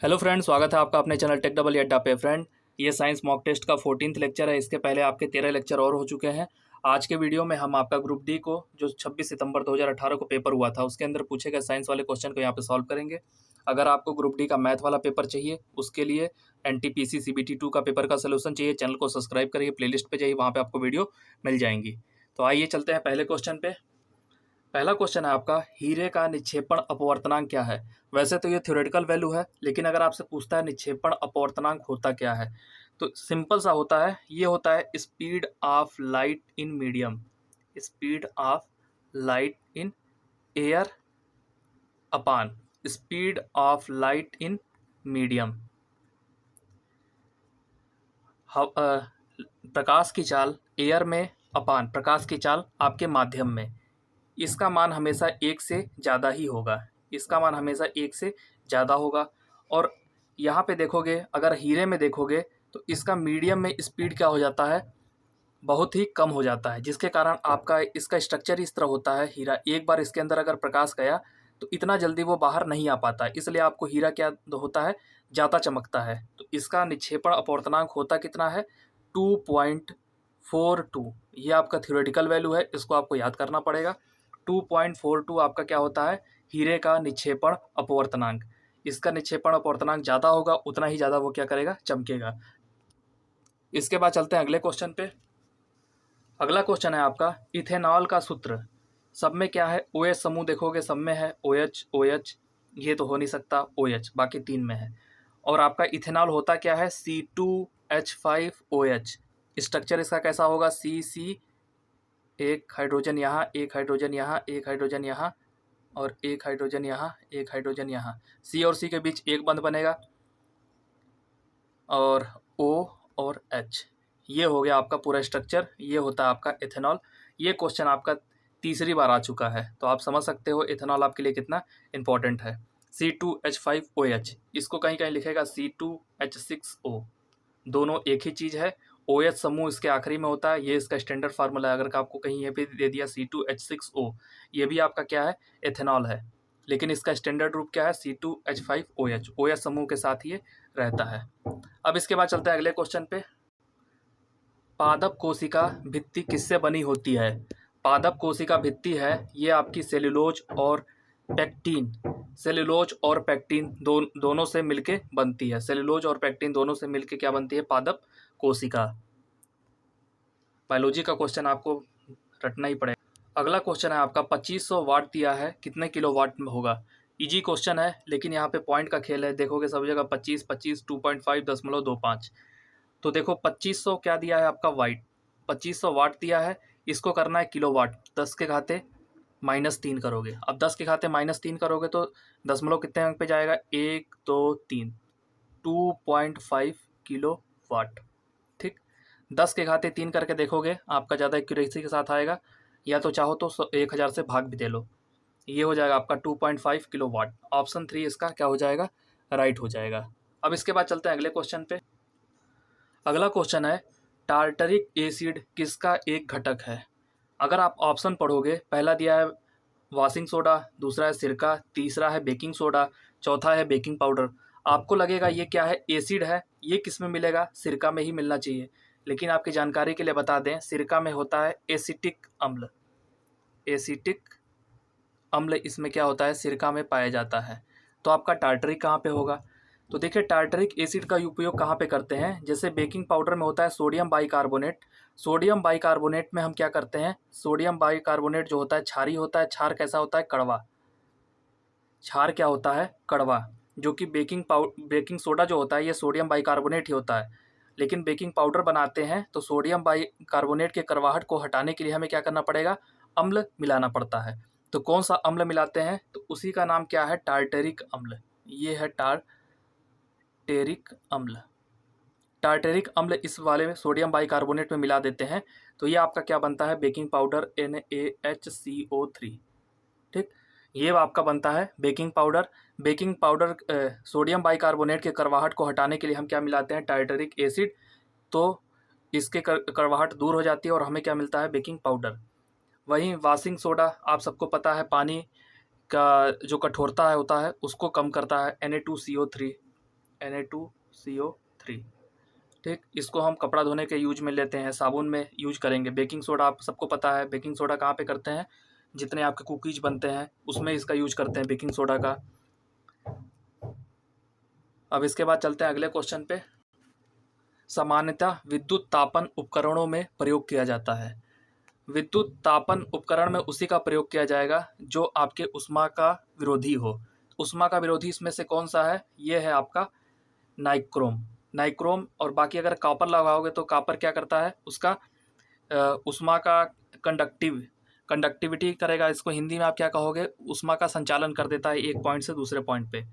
Hello friend, स्वागत है आपका अपने चैनल टेक डबल अड्डा पे। फ्रेंड, ये साइंस मॉक टेस्ट का 14th लेक्चर है। इसके पहले आपके 13 लेक्चर और हो चुके हैं। आज के वीडियो में हम आपका ग्रुप डी को जो 26 सितंबर 2018 को पेपर हुआ था उसके अंदर पूछे गए साइंस वाले क्वेश्चन को यहाँ पे सॉल्व करेंगे। अगर आपको ग्रुप डी का मैथ वाला पेपर चाहिए, उसके लिए NTPC CBT 2 का पेपर का सोल्यूशन चाहिए, चैनल को सब्सक्राइब करिए, प्लेलिस्ट पे जाइए, वहाँ पे आपको वीडियो मिल जाएंगी। तो आइए चलते हैं पहले क्वेश्चन पे। पहला क्वेश्चन है आपका, हीरे का निक्षेपण अपवर्तनांक क्या है। वैसे तो ये थ्योरेटिकल वैल्यू है, लेकिन अगर आपसे पूछता है निक्षेपण अपवर्तनांक होता क्या है, तो सिंपल सा होता है, ये होता है speed of light in medium, speed of light in air upon speed of light in medium. प्रकाश की चाल एयर में अपान प्रकाश की चाल आपके माध्यम में, इसका मान हमेशा एक से ज़्यादा ही होगा, इसका मान हमेशा एक से ज़्यादा होगा। और यहाँ पे देखोगे, अगर हीरे में देखोगे तो इसका मीडियम में स्पीड क्या हो जाता है, बहुत ही कम हो जाता है, जिसके कारण आपका इसका स्ट्रक्चर इस तरह होता है। हीरा एक बार इसके अंदर अगर प्रकाश गया तो इतना जल्दी वो बाहर नहीं आ पाता, इसलिए आपको हीरा क्या होता है, ज़्यादा चमकता है। तो इसका निक्षेपण अपवर्तनांक होता कितना है, 2.42। ये आपका थ्योरेटिकल वैल्यू है, इसको आपको याद करना पड़ेगा। 2.42 आपका क्या होता है, हीरे का निक्षेपण अपवर्तनांक। इसका निक्षेपण अपवर्तनांक ज़्यादा होगा, उतना ही ज़्यादा वो क्या करेगा, चमकेगा। इसके बाद चलते हैं अगले क्वेश्चन पे। अगला क्वेश्चन है आपका, इथेनॉल का सूत्र। सब में क्या है, OH समूह देखोगे सब में है OH OH, ये तो हो नहीं सकता OH, बाकी तीन में है। और आपका इथेनॉल होता क्या है, C2H5OH। स्ट्रक्चर इसका कैसा होगा, CC, एक हाइड्रोजन यहाँ, एक हाइड्रोजन यहाँ, एक हाइड्रोजन यहाँ, और एक हाइड्रोजन यहाँ, एक हाइड्रोजन यहाँ। C और C के बीच एक बंध बनेगा, और O और H। ये हो गया आपका पूरा स्ट्रक्चर, ये होता है आपका इथेनॉल। ये क्वेश्चन आपका तीसरी बार आ चुका है, तो आप समझ सकते हो इथेनॉल आपके लिए कितना इंपॉर्टेंट है। C2H5OH, इसको कहीं कहीं लिखेगा C2H6O, दोनों एक ही चीज़ है। OH समूह इसके आखिरी में होता है, ये इसका स्टैंडर्ड फार्मूला है। अगर आपको कहीं ये भी दे दिया C2H6O, ये भी आपका क्या है, एथेनॉल है, लेकिन इसका स्टैंडर्ड रूप क्या है, C2H5OH, OH समूह के साथ ये रहता है। अब इसके बाद चलते हैं अगले क्वेश्चन पे। पादप कोशिका भित्ति किससे बनी होती है। पादप कोशिका भित्ति है, ये आपकी सेलुलोज और पैक्टीन, सेलुलोज और पैक्टीन दोनों से मिलके बनती है। सेलुलोज और पैक्टीन दोनों से मिलके क्या बनती है, पादप कोशिका। बायोलॉजी का क्वेश्चन आपको रटना ही पड़ेगा। अगला क्वेश्चन है आपका, 2500 वाट दिया है, कितने किलो वाट में होगा। इजी क्वेश्चन है, लेकिन यहाँ पे पॉइंट का खेल है। देखोगे सब जगह 25 25 2.5.25। तो देखो 2500 क्या दिया है आपका, वाट, 2500 वाट दिया है, इसको करना है किलो वाट। 10 के घाते -3 करोगे। अब 10 के घाते -3 करोगे तो दशमलव कितने अंक पे जाएगा, 1 2 3, 2.5 किलो वाट। ठीक, 10 के घाते 3 करके देखोगे, आपका ज़्यादा एक्यूरेसी के साथ आएगा, या तो चाहो तो 1000 से भाग भी दे लो, ये हो जाएगा आपका 2.5 किलो वाट। ऑप्शन 3 इसका क्या हो जाएगा, राइट हो जाएगा। अब इसके बाद चलते हैं अगले क्वेश्चन पे। अगला क्वेश्चन है, टार्टरिक एसिड किसका एक घटक है। अगर आप ऑप्शन पढ़ोगे, पहला दिया है वॉशिंग सोडा, दूसरा है सिरका, तीसरा है बेकिंग सोडा, चौथा है बेकिंग पाउडर। आपको लगेगा ये क्या है, एसिड है, ये किस में मिलेगा, सिरका में ही मिलना चाहिए। लेकिन आपकी जानकारी के लिए बता दें, सिरका में होता है एसिटिक अम्ल, एसिटिक अम्ल इसमें क्या होता है, सिरका में पाया जाता है। तो आपका टार्टरिक कहाँ पे होगा, तो देखिए टार्टरिक एसिड का उपयोग कहाँ पे करते हैं, जैसे बेकिंग पाउडर में होता है सोडियम बाइकार्बोनेट। सोडियम बाइकार्बोनेट में हम क्या करते हैं, सोडियम बाइकार्बोनेट जो होता है क्षारी होता है, क्षार कैसा होता है, कड़वा। क्षार क्या होता है, कड़वा। जो कि बेकिंग सोडा जो होता है ये सोडियम बाइकार्बोनेट ही होता है। लेकिन बेकिंग पाउडर बनाते हैं तो सोडियम बाइकार्बोनेट के कड़वाहट को हटाने के लिए हमें क्या करना पड़ेगा, अम्ल मिलाना पड़ता है। तो कौन सा अम्ल मिलाते हैं, तो उसी का नाम क्या है, टार्टेरिक अम्ल। ये है टार्टेरिक अम्ल। टार्टेरिक अम्ल इस वाले में सोडियम बाइकार्बोनेट में मिला देते हैं, तो ये आपका क्या बनता है, बेकिंग पाउडर NaHCO3। ठीक, ये आपका बनता है baking powder. Baking powder sodium bicarbonate के कड़वाहट को हटाने के लिए हम क्या मिलाते हैं, टार्टरिक एसिड। तो इसके कड़वाहट दूर हो जाती है और हमें क्या मिलता है, बेकिंग पाउडर। वहीं वॉशिंग सोडा आप सबको पता है, पानी का जो कठोरता है होता है उसको कम करता है, Na2CO3। Na2CO3। ठीक, इसको हम कपड़ा धोने के यूज में लेते हैं, साबुन में यूज करेंगे। बेकिंग सोडा आप सबको पता है, बेकिंग सोडा कहाँ पे करते हैं, जितने आपके कुकीज बनते हैं उसमें इसका यूज करते हैं बेकिंग सोडा का। अब इसके बाद चलते हैं अगले क्वेश्चन पे। सामान्यतः विद्युत तापन उपकरणों में प्रयोग किया जाता है। विद्युत तापन उपकरण में उसी का प्रयोग किया जाएगा जो आपके उष्मा का विरोधी हो। उष्मा का विरोधी इसमें से कौन सा है, ये है आपका नाइक्रोम। नाइक्रोम और बाकी अगर कॉपर लगाओगे तो कॉपर क्या करता है, उसका उष्मा का कंडक्टिविटी करेगा। इसको हिंदी में आप क्या कहोगे, उष्मा का संचालन कर देता है एक पॉइंट से दूसरे पॉइंट पे।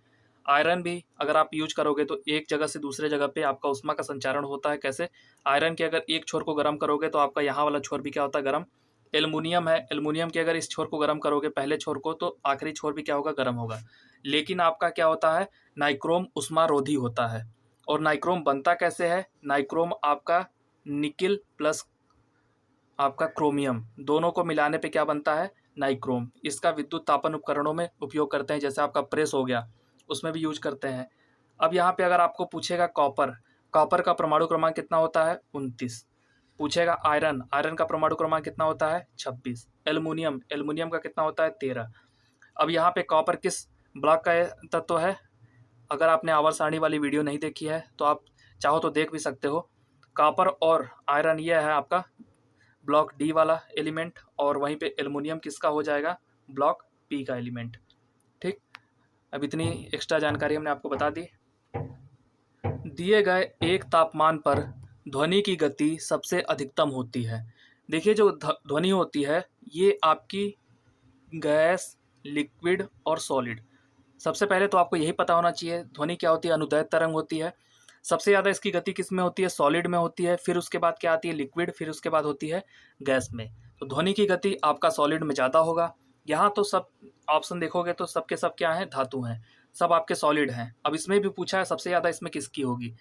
आयरन भी अगर आप यूज करोगे तो एक जगह से दूसरे जगह पे आपका उष्मा का संचारण होता है। कैसे, आयरन के अगर एक छोर को गर्म करोगे तो आपका यहाँ वाला छोर भी क्या होता है, गर्म। एल्युमिनियम है, एल्युमिनियम के अगर इस छोर को गर्म करोगे पहले छोर को, तो आखिरी छोर भी क्या होगा, गर्म होगा। लेकिन आपका क्या होता है, नाइक्रोम उष्मारोधी होता है। और नाइक्रोम बनता कैसे है, नाइक्रोम आपका निकिल प्लस आपका क्रोमियम दोनों को मिलाने पे क्या बनता है, नाइक्रोम। इसका विद्युत तापन उपकरणों में उपयोग करते हैं, जैसे आपका प्रेस हो गया उसमें भी यूज करते हैं। अब यहाँ पे अगर आपको पूछेगा कॉपर, कॉपर का परमाणु क्रमांक कितना होता है, 29। पूछेगा आयरन, आयरन का परमाणु क्रमांक कितना होता है, 26। एल्युमिनियम, एल्युमिनियम का कितना होता है, 13। अब यहाँ पे कॉपर किस ब्लॉक का तत्व है, अगर आपने आवर्त सारणी वाली वीडियो नहीं देखी है तो आप चाहो तो देख भी सकते हो। कॉपर और आयरन ये है आपका ब्लॉक डी वाला एलिमेंट, और वहीं पे एल्युमिनियम किसका हो जाएगा, ब्लॉक पी का एलिमेंट। ठीक, अब इतनी एक्स्ट्रा जानकारी हमने आपको बता दी। दिए गए एक तापमान पर ध्वनि की गति सबसे अधिकतम होती है। देखिए जो ध्वनि होती है ये आपकी गैस, लिक्विड और सॉलिड। सबसे पहले तो आपको यही पता होना चाहिए ध्वनि क्या होती है, अनुदैर्ध्य तरंग होती है। सबसे ज़्यादा इसकी गति किस में होती है, सॉलिड में होती है। फिर उसके बाद क्या आती है, लिक्विड। फिर उसके बाद होती है गैस में। तो ध्वनि की गति आपका सॉलिड में ज़्यादा होगा। यहाँ तो सब ऑप्शन देखोगे तो सबके सब क्या हैं, धातु हैं, सब आपके सॉलिड हैं। अब इसमें भी पूछा है सबसे ज़्यादा इसमें किसकी होगी,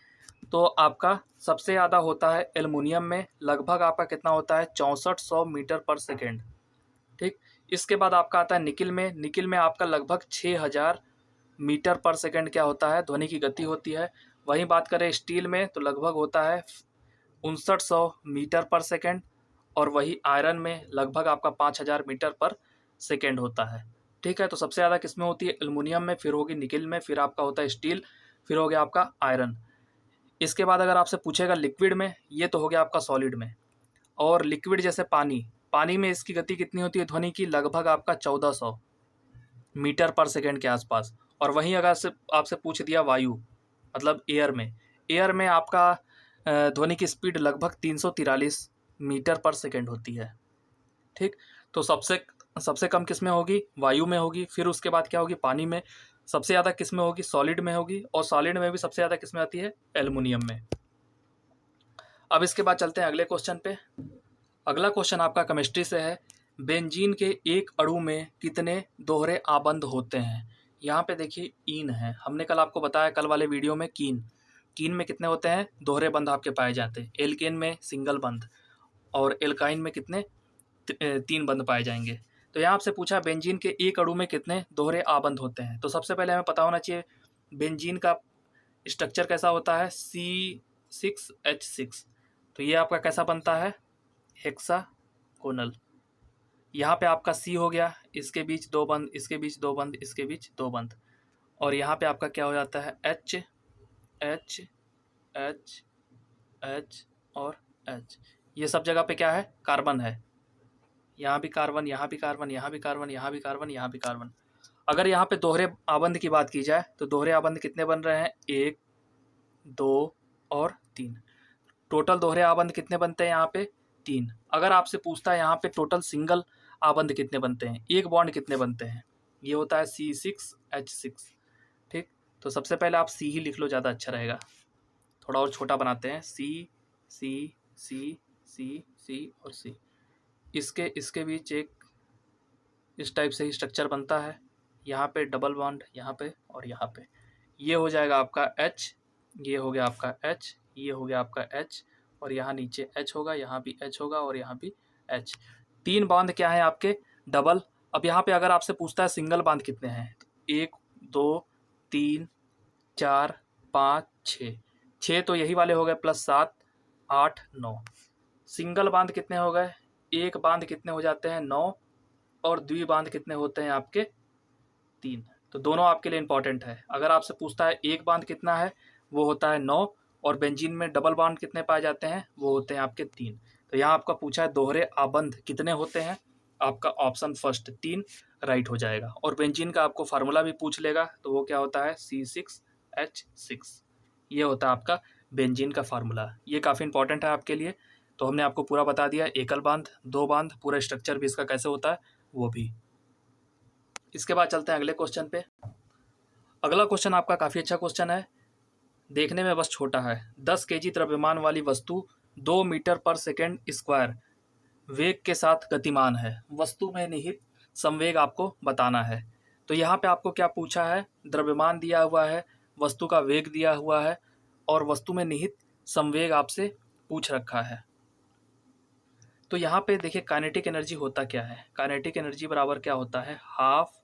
तो आपका सबसे ज़्यादा होता है एल्युमिनियम में, लगभग आपका कितना होता है, 6400 मीटर पर सेकेंड। ठीक, इसके बाद आपका आता है निकिल में। निकिल में आपका लगभग 6000 मीटर पर सेकंड क्या होता है, ध्वनि की गति होती है। वहीं बात करें स्टील में तो लगभग होता है 5900 मीटर पर सेकंड। और वही आयरन में लगभग आपका 5000 मीटर पर सेकंड होता है। ठीक है, तो सबसे ज़्यादा किसमें होती है, एल्युमिनियम में, फिर होगी निकिल में, फिर आपका होता है स्टील, फिर हो गया आपका आयरन। इसके बाद अगर आपसे पूछेगा लिक्विड में, ये तो हो गया आपका सॉलिड में। और लिक्विड जैसे पानी, पानी में इसकी गति कितनी होती है ध्वनि की, लगभग आपका 1400 मीटर पर सेकंड के आसपास। और वहीं अगर आपसे पूछ दिया वायु मतलब एयर में, एयर में आपका ध्वनि की स्पीड लगभग 343 मीटर पर सेकंड होती है। ठीक, तो सबसे कम किस में होगी, वायु में होगी। फिर उसके बाद क्या होगी, पानी में। सबसे ज़्यादा किस में होगी, सॉलिड में होगी। और सॉलिड में भी सबसे ज़्यादा किस में आती है, एल्युमिनियम में। अब इसके बाद चलते हैं अगले क्वेश्चन पे। अगला क्वेश्चन आपका केमिस्ट्री से है। बेंजीन के एक अणु में कितने दोहरे आबंध होते हैं। यहाँ पे देखिए ईन है, हमने कल आपको बताया कल वाले वीडियो में कीन में कितने होते हैं, दोहरे बंध आपके पाए जाते हैं। एल्केन में सिंगल बंध, और एल्काइन में कितने, 3 बंध पाए जाएंगे। तो यहाँ आपसे पूछा बेंजीन के एक अणु में कितने दोहरे आबंध होते हैं। तो सबसे पहले हमें पता होना चाहिए बेंजीन का स्ट्रक्चर कैसा होता है, C6H6। तो ये आपका कैसा बनता है, हेक्सागोनल। यहाँ पे आपका C हो गया, इसके बीच 2 बंद, इसके बीच 2 बंद, इसके बीच 2 बंद। और यहाँ पे आपका क्या हो जाता है, H H H H और H। ये सब जगह पे क्या है, कार्बन है। यहाँ भी कार्बन, यहाँ भी कार्बन, यहाँ भी कार्बन, यहाँ भी कार्बन, यहाँ भी कार्बन। अगर यहाँ पे दोहरे आबंध की बात की जाए तो दोहरे आबंध कितने बन रहे हैं, 1 2 और 3। टोटल दोहरे आबंध कितने बनते हैं यहाँ पे, 3। अगर आपसे पूछता है यहाँ पे टोटल सिंगल आबंध कितने बनते हैं, एक बॉन्ड कितने बनते हैं, ये होता है C6H6। ठीक, तो सबसे पहले आप C ही लिख लो, ज़्यादा अच्छा रहेगा। थोड़ा और छोटा बनाते हैं, C C C C C और C। इसके बीच एक इस टाइप से ही स्ट्रक्चर बनता है। यहाँ पे डबल बॉन्ड, यहाँ पे और यहाँ पे। ये हो जाएगा आपका H, ये हो गया आपका H, ये हो गया आपका H, और यहाँ नीचे H होगा, यहाँ भी H होगा और यहाँ भी H। 3 बांध क्या है आपके, डबल। अब यहाँ पे अगर आपसे पूछता है सिंगल बांध कितने हैं, तो 1 2 3 4 5 6, 6 तो यही वाले हो गए प्लस 7 8 9। सिंगल बांध कितने हो गए, एक बांध कितने हो जाते हैं 9, और द्विबांध कितने होते हैं आपके 3। तो दोनों आपके लिए इंपॉर्टेंट है। अगर आपसे पूछता है एक बांध कितना है, वो होता है 9, और बेंजीन में डबल बांध कितने पाए जाते हैं, वो होते हैं आपके 3। तो यहाँ आपका पूछा है दोहरे आबंध कितने होते हैं, आपका ऑप्शन फर्स्ट 3 राइट हो जाएगा। और बेंजीन का आपको फार्मूला भी पूछ लेगा, तो वो क्या होता है C6H6, ये होता है आपका बेंजीन का फार्मूला। ये काफ़ी इंपॉर्टेंट है आपके लिए। तो हमने आपको पूरा बता दिया, एकल बांध, दो बांध, पूरा स्ट्रक्चर भी इसका कैसे होता है वो भी। इसके बाद चलते हैं अगले क्वेश्चन पे। अगला क्वेश्चन आपका काफ़ी अच्छा क्वेश्चन है, देखने में बस छोटा है। 10 kg द्रव्यमान वाली वस्तु 2 मीटर पर सेकेंड स्क्वायर वेग के साथ गतिमान है, वस्तु में निहित संवेग आपको बताना है। तो यहाँ पे आपको क्या पूछा है, द्रव्यमान दिया हुआ है, वस्तु का वेग दिया हुआ है, और वस्तु में निहित संवेग आपसे पूछ रखा है। तो यहाँ पे देखिए काइनेटिक एनर्जी होता क्या है, काइनेटिक एनर्जी बराबर क्या होता है, हाफ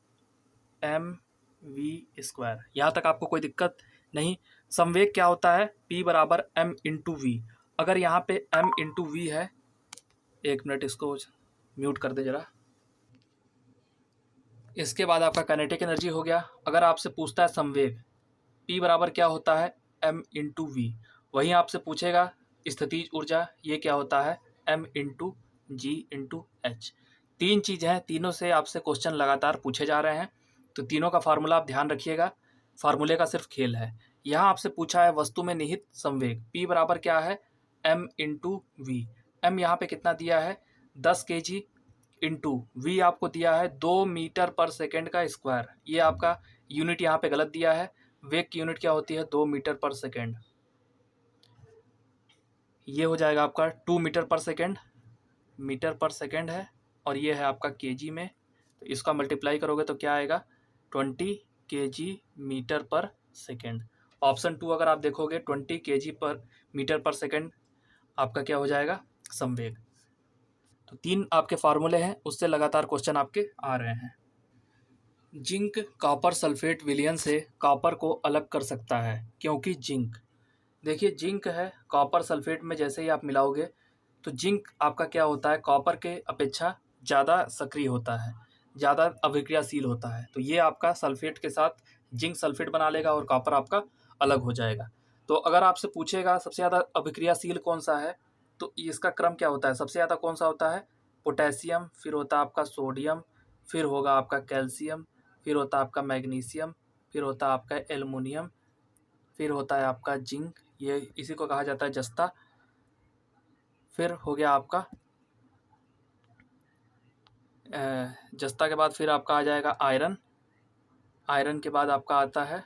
mv²। यहाँ तक आपको कोई दिक्कत नहीं। संवेग क्या होता है, p बराबर m इंटू वी। अगर यहाँ पे m इंटू वी है, एक मिनट इसको म्यूट कर दे जरा। इसके बाद आपका काइनेटिक एनर्जी हो गया। अगर आपसे पूछता है संवेग, p बराबर क्या होता है, m इंटू वी। वहीं आपसे पूछेगा स्थितिज ऊर्जा, ये क्या होता है, m इंटू जी इंटू एच। तीन चीज़ हैं, तीनों से आपसे क्वेश्चन लगातार पूछे जा रहे हैं, तो तीनों का फार्मूला आप ध्यान रखिएगा। फार्मूले का सिर्फ खेल है। यहाँ आपसे पूछा है वस्तु में निहित संवेग, p बराबर क्या है, m इंटू वी। m यहाँ पे कितना दिया है 10 kg, इंटू वी आपको दिया है 2 मीटर पर सेकेंड का स्क्वायर। ये आपका यूनिट यहाँ पे गलत दिया है, वेग की यूनिट क्या होती है 2 मीटर पर सेकेंड। ये हो जाएगा आपका 2 मीटर पर सेकेंड, मीटर पर सेकेंड है, और ये है आपका केजी में। तो इसका मल्टीप्लाई करोगे तो क्या आएगा 20 kg मीटर पर सेकेंड। ऑप्शन 2 अगर आप देखोगे 20 kg पर मीटर पर सेकेंड आपका क्या हो जाएगा संवेग। तो तीन आपके फार्मूले हैं, उससे लगातार क्वेश्चन आपके आ रहे हैं। जिंक कॉपर सल्फेट विलयन से कॉपर को अलग कर सकता है, क्योंकि जिंक, देखिए जिंक है कॉपर सल्फेट में जैसे ही आप मिलाओगे तो जिंक आपका क्या होता है, कॉपर के अपेक्षा ज़्यादा सक्रिय होता है, ज़्यादा अभिक्रियाशील होता है। तो ये आपका सल्फेट के साथ जिंक सल्फेट बना लेगा और कॉपर आपका अलग हो जाएगा। तो अगर आपसे पूछेगा सबसे ज़्यादा अभिक्रियाशील कौन सा है, तो इसका क्रम क्या होता है, सबसे ज़्यादा कौन सा होता है पोटेशियम, फिर होता है आपका सोडियम, फिर होगा आपका कैल्शियम, फिर होता है आपका मैग्नीशियम, फिर होता है आपका एल्युमिनियम, फिर होता है आपका जिंक, ये इसी को कहा जाता है जस्ता। फिर हो गया आपका जस्ता के बाद फिर आपका आ जाएगा आयरन, आयरन के बाद आपका आता है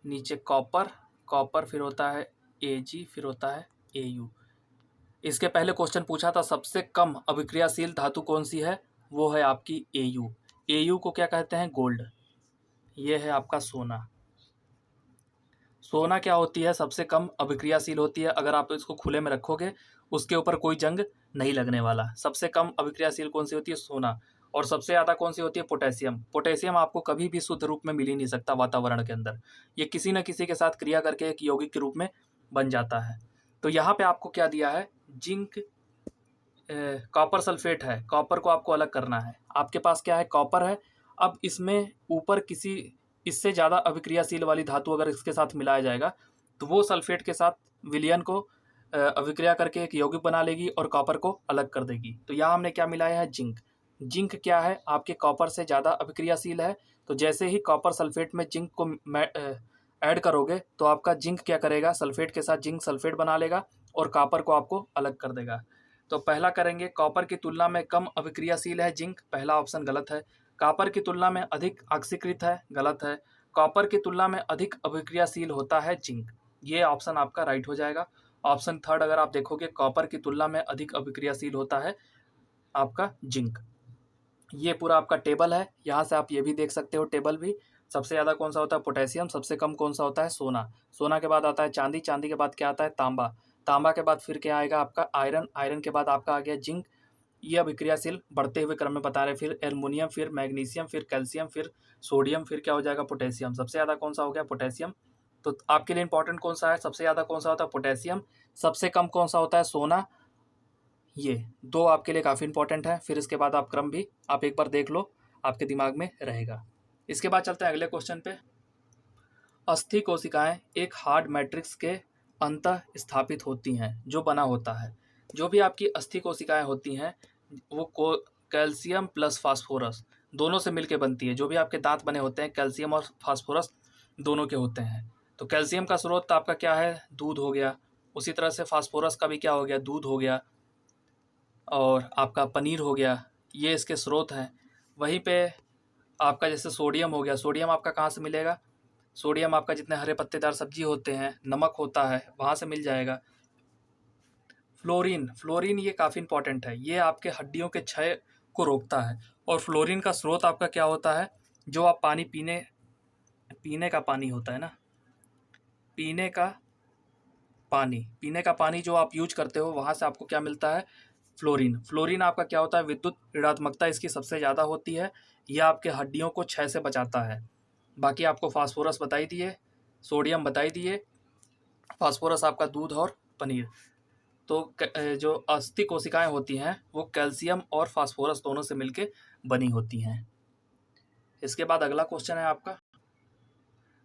नीचे कॉपर, कॉपर फिर होता है Ag, फिर होता है Au। इसके पहले क्वेश्चन पूछा था सबसे कम अभिक्रियाशील धातु कौन सी है, वो है आपकी Au। Au को क्या कहते हैं, गोल्ड। ये है आपका सोना। सोना क्या होती है, सबसे कम अभिक्रियाशील होती है। अगर आप इसको खुले में रखोगे उसके ऊपर कोई जंग नहीं लगने वाला। सबसे कम अभिक्रियाशील कौन सी होती है, सोना। और सबसे ज़्यादा कौन सी होती है, पोटेशियम। पोटेशियम आपको कभी भी शुद्ध रूप में मिल ही नहीं सकता वातावरण के अंदर, ये किसी न किसी के साथ क्रिया करके एक यौगिक के रूप में बन जाता है। तो यहाँ पे आपको क्या दिया है, जिंक कॉपर सल्फेट है, कॉपर को आपको अलग करना है। आपके पास क्या है, कॉपर है। अब इसमें ऊपर किसी इससे ज़्यादा अभिक्रियाशील वाली धातु अगर इसके साथ मिलाया जाएगा तो वो सल्फेट के साथ विलयन को अभिक्रिया करके एक यौगिक बना लेगी और कॉपर को अलग कर देगी। तो यहाँ हमने क्या मिलाया है, जिंक। जिंक क्या है, आपके कॉपर से ज़्यादा अभिक्रियाशील है। तो जैसे ही कॉपर सल्फेट में जिंक को ऐड करोगे तो आपका जिंक क्या करेगा, सल्फेट के साथ जिंक सल्फेट बना लेगा और कॉपर को आपको अलग कर देगा। तो पहला करेंगे, कॉपर की तुलना में कम अभिक्रियाशील है जिंक, पहला ऑप्शन गलत है। कॉपर की तुलना में अधिक ऑक्सीकृत है, गलत है। कॉपर की तुलना में अधिक अभिक्रियाशील होता है जिंक, ये ऑप्शन आपका राइट हो जाएगा। ऑप्शन थर्ड अगर आप देखोगे, कॉपर की तुलना में अधिक अभिक्रियाशील होता है आपका जिंक। ये पूरा आपका टेबल है, यहाँ से आप ये भी देख सकते हो टेबल भी। सबसे ज़्यादा कौन सा होता है, पोटेशियम। सबसे कम कौन सा होता है, सोना। सोना के बाद आता है चांदी, चांदी के बाद क्या आता है, तांबा। तांबा के बाद फिर क्या आएगा आपका आयरन, आयरन के बाद आपका आ गया जिंक। ये अभिक्रियाशील बढ़ते हुए क्रम में बता रहे, फिर एल्युमिनियम, फिर मैग्नीशियम, फिर कैल्शियम, फिर सोडियम, फिर क्या हो जाएगा पोटेशियम। सबसे ज़्यादा कौन सा हो गया, पोटेशियम। तो आपके लिए इंपॉर्टेंट कौन सा है, सबसे ज़्यादा कौन सा होता है, पोटेशियम, सबसे कम कौन सा होता है, सोना। ये दो आपके लिए काफ़ी इंपॉर्टेंट है। फिर इसके बाद आप क्रम भी आप एक बार देख लो, आपके दिमाग में रहेगा। इसके बाद चलते हैं अगले क्वेश्चन पे। अस्थि कोशिकाएं एक हार्ड मैट्रिक्स के अंतः स्थापित होती हैं जो बना होता है। जो भी आपकी अस्थि कोशिकाएं होती हैं वो कैल्शियम प्लस फास्फोरस दोनों से मिलके बनती है। जो भी आपके दांत बने होते हैं कैल्शियम और फास्फोरस दोनों के होते हैं। तो कैल्शियम का स्रोत आपका क्या है, दूध हो गया। उसी तरह से फास्फोरस का भी क्या हो गया, दूध हो गया, और आपका पनीर हो गया। ये इसके स्रोत हैं। वहीं पे आपका जैसे सोडियम हो गया, सोडियम आपका कहाँ से मिलेगा, सोडियम आपका जितने हरे पत्तेदार सब्जी होते हैं, नमक होता है, वहाँ से मिल जाएगा। फ्लोरीन, फ्लोरीन ये काफ़ी इंपॉर्टेंट है, ये आपके हड्डियों के क्षय को रोकता है। और फ्लोरीन का स्रोत आपका क्या होता है, जो आप पानी पीने का पानी होता है ना, पीने का पानी जो आप यूज करते हो, वहाँ से आपको क्या मिलता है, फ्लोरीन। फ्लोरीन आपका क्या होता है, विद्युत ऋणात्मकता इसकी सबसे ज़्यादा होती है। यह आपके हड्डियों को क्षय से बचाता है। बाकी आपको फास्फोरस बताई दिए, सोडियम बताई दिए, फास्फोरस आपका दूध और पनीर। तो जो अस्थि कोशिकाएं होती हैं वो कैल्शियम और फास्फोरस दोनों से मिलके बनी होती हैं। इसके बाद अगला क्वेश्चन है आपका,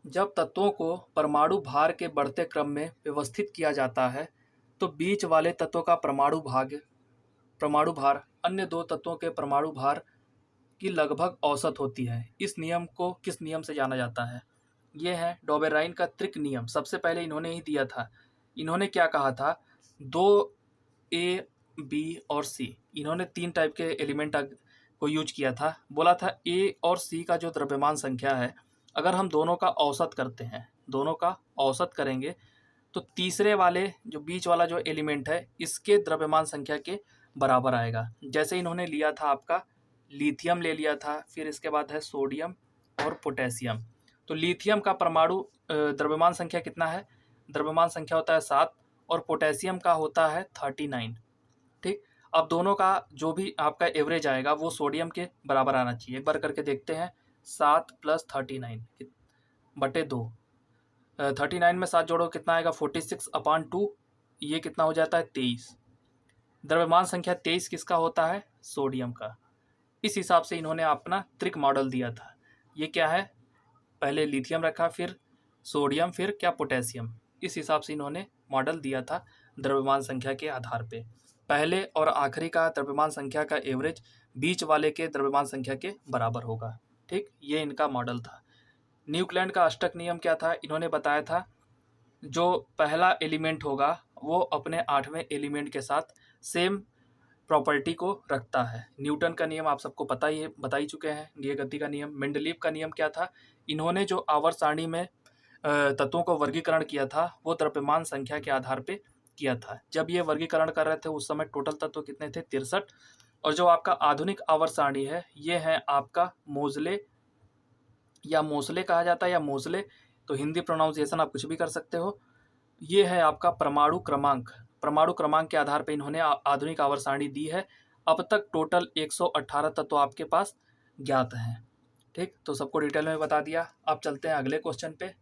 जब तत्वों को परमाणु भार के बढ़ते क्रम में व्यवस्थित किया जाता है तो बीच वाले तत्व का परमाणु भार अन्य दो तत्वों के परमाणु भार की लगभग औसत होती है। इस नियम को किस नियम से जाना जाता है, ये है डोबेराइन का त्रिक नियम। सबसे पहले इन्होंने ही दिया था। इन्होंने क्या कहा था, दो ए बी और सी, इन्होंने तीन टाइप के एलिमेंट को यूज किया था। बोला था ए और सी का जो द्रव्यमान संख्या है, अगर हम दोनों का औसत करते हैं, दोनों का औसत करेंगे तो तीसरे वाले जो बीच वाला जो एलिमेंट है इसके द्रव्यमान संख्या के बराबर आएगा। जैसे इन्होंने लिया था आपका लिथियम ले लिया था, फिर इसके बाद है सोडियम और पोटेशियम। तो लिथियम का परमाणु द्रव्यमान संख्या कितना है, द्रव्यमान संख्या होता है 7 और पोटेशियम का होता है 39। ठीक, अब दोनों का जो भी आपका एवरेज आएगा वो सोडियम के बराबर आना चाहिए। एक बार करके देखते हैं, 7 + 39 बटे 2, 39 में 7 जोड़ो कितना आएगा, 46/2, ये कितना हो जाता है, 23। द्रव्यमान संख्या 23 किसका होता है, सोडियम का। इस हिसाब से इन्होंने अपना त्रिक मॉडल दिया था। ये क्या है, पहले लिथियम रखा, फिर सोडियम, फिर क्या, पोटेशियम। इस हिसाब से इन्होंने मॉडल दिया था द्रव्यमान संख्या के आधार पे। पहले और आखिरी का द्रव्यमान संख्या का एवरेज बीच वाले के द्रव्यमान संख्या के बराबर होगा। ठीक, ये इनका मॉडल था। न्यूक्लैंड का अष्टक नियम क्या था, इन्होंने बताया था जो पहला एलिमेंट होगा वो अपने 8वें एलिमेंट के साथ सेम प्रॉपर्टी को रखता है। न्यूटन का नियम आप सबको पता ही है, बता ही चुके हैं। ये गति का नियम। मेंडलीव का नियम क्या था, इन्होंने जो आवर्त सारणी में तत्वों को वर्गीकरण किया था वो द्रव्यमान संख्या के आधार पे किया था। जब ये वर्गीकरण कर रहे थे उस समय टोटल तत्व कितने थे, 63। और जो आपका आधुनिक आवर्त सारणी है ये है आपका मोजले या मोसले कहा जाता है, या मोजले, तो हिंदी प्रोनाउंसिएशन आप कुछ भी कर सकते हो। ये है आपका परमाणु क्रमांक। परमाणु क्रमांक के आधार पर इन्होंने आधुनिक आवर्त सारणी दी है। अब तक टोटल 118 तत्व आपके पास ज्ञात हैं। ठीक, तो सबको डिटेल में बता दिया। अब चलते हैं अगले क्वेश्चन पे।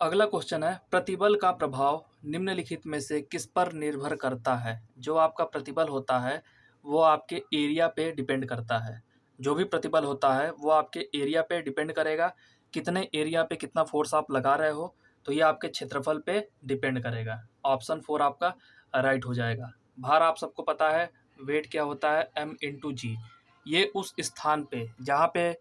अगला क्वेश्चन है, प्रतिबल का प्रभाव निम्नलिखित में से किस पर निर्भर करता है। जो आपका प्रतिबल होता है वो आपके एरिया पे डिपेंड करता है। जो भी प्रतिबल होता है वो आपके एरिया पे डिपेंड करेगा। कितने एरिया पे कितना फोर्स आप लगा रहे हो, तो ये आपके क्षेत्रफल पे डिपेंड करेगा। ऑप्शन 4 आपका राइट हो जाएगा। भार आप सबको पता है, वेट क्या होता है, m/g। ये उस स्थान पे जहाँ पे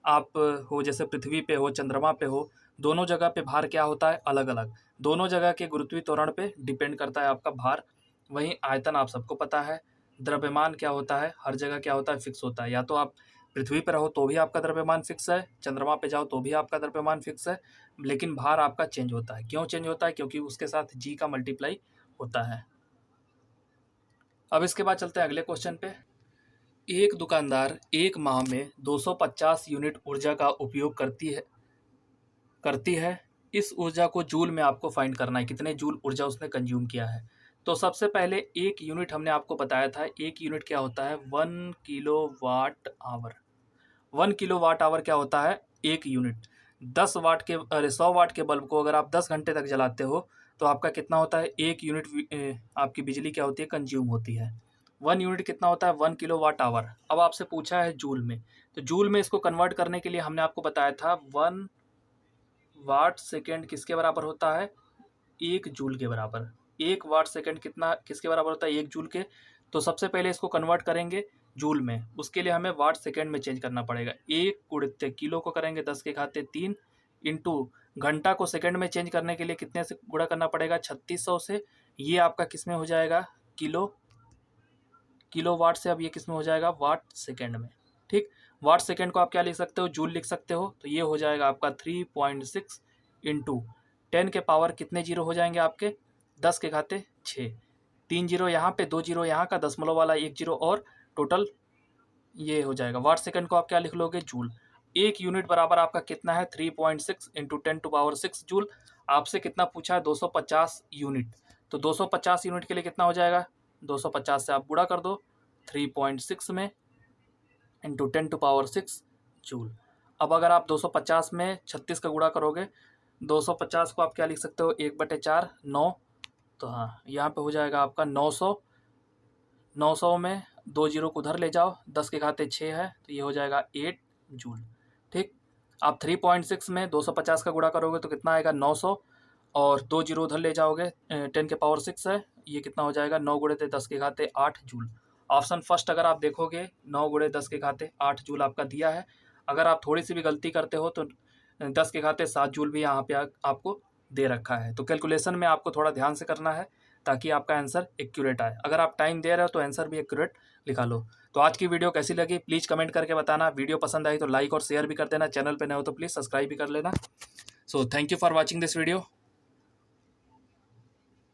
आप हो, जैसे पृथ्वी पे हो, चंद्रमा पे हो, दोनों जगह पे भार क्या होता है, अलग अलग। दोनों जगह के गुरुत्वीय त्वरण पे डिपेंड करता है आपका भार। वहीं आयतन आप सबको पता है। द्रव्यमान क्या होता है, हर जगह क्या होता है, फिक्स होता है। या तो आप पृथ्वी पर रहो तो भी आपका द्रव्यमान फिक्स है, चंद्रमा पे जाओ तो भी आपका द्रव्यमान फिक्स है, लेकिन भार आपका चेंज होता है। क्यों चेंज होता है, क्योंकि उसके साथ जी का मल्टीप्लाई होता है। अब इसके बाद चलते हैं अगले क्वेश्चन पे। एक दुकानदार एक माह में 250 यूनिट ऊर्जा का उपयोग करती है। इस ऊर्जा को जूल में आपको फाइंड करना है, कितने जूल ऊर्जा उसने कंज्यूम किया है। तो सबसे पहले एक यूनिट हमने आपको बताया था, एक यूनिट क्या होता है, 1 किलोवाट आवर। 1 किलोवाट आवर क्या होता है, एक यूनिट। 10 वाट के 100 वाट के बल्ब को अगर आप 10 घंटे तक जलाते हो तो आपका कितना होता है, 1 यूनिट आपकी बिजली क्या होती है, कंज्यूम होती है। 1 यूनिट कितना होता है, 1 किलोवाट आवर। अब आपसे पूछा है जूल में, तो जूल में इसको कन्वर्ट करने के लिए हमने आपको बताया था 1 वाट सेकेंड किसके बराबर होता है, 1 जूल के बराबर। 1 वाट सेकेंड कितना किसके बराबर होता है, 1 जूल के। तो सबसे पहले इसको कन्वर्ट करेंगे जूल में, उसके लिए हमें वाट सेकेंड में चेंज करना पड़ेगा। 1 गुणित किलो को करेंगे 10 के घाते 3 इंटू घंटा को सेकेंड में चेंज करने के लिए कितने से गुणा करना पड़ेगा, 3600 से। ये आपका किस में हो जाएगा, किलो वाट से। अब ये किस में हो जाएगा, वाट सेकेंड में। ठीक, वाट सेकेंड को आप क्या लिख सकते हो, जूल लिख सकते हो। तो ये हो जाएगा आपका 3.6 इंटू 10 के पावर कितने जीरो हो जाएंगे आपके, 10 के घाते 6। 3 जीरो यहाँ पे, 2 जीरो यहाँ का, दशमलव वाला 1 जीरो और, टोटल ये हो जाएगा। वाट सेकेंड को आप क्या लिख लोगे, जूल। 1 यूनिट बराबर आपका कितना है, 3.6 इंटू 10⁻6 जूल। आपसे कितना पूछा है, 250 यूनिट। तो 250 यूनिट के लिए कितना हो जाएगा, 250 से आप गुणा कर दो 3.6 में इंटू 10⁻6 जूल। अब अगर आप 250 में 36 का गुणा करोगे, 250 को आप क्या लिख सकते हो, 1/4 9। तो हाँ, यहाँ पे हो जाएगा आपका 900। 900 में 2 जीरो को उधर ले जाओ, 10 के घाते 6 है, तो ये हो जाएगा 8 जूल। ठीक, आप 3.6 में 250 का गुणा करोगे तो कितना आएगा, 900, और 2 जीरो उधर ले जाओगे, 10⁻6 है, ये कितना हो जाएगा, 9 गुणे 10 के घाते 8 जूल। ऑप्शन फर्स्ट अगर आप देखोगे, 9 गुणे 10 के घाते 8 जूल आपका दिया है। अगर आप थोड़ी सी भी गलती करते हो तो 10 के घाते 7 जूल भी यहाँ पे आपको दे रखा है। तो कैलकुलेशन में आपको थोड़ा ध्यान से करना है ताकि आपका आंसर एक्यूरेट आए। अगर आप टाइम दे रहे हो तो आंसर भी एक्यूरेट लिखा लो। तो आज की वीडियो कैसी लगी प्लीज़ कमेंट करके बताना। वीडियो पसंद आई तो लाइक और शेयर भी कर देना। चैनल पे नए हो तो प्लीज़ सब्सक्राइब भी कर लेना। So thank you for watching this video.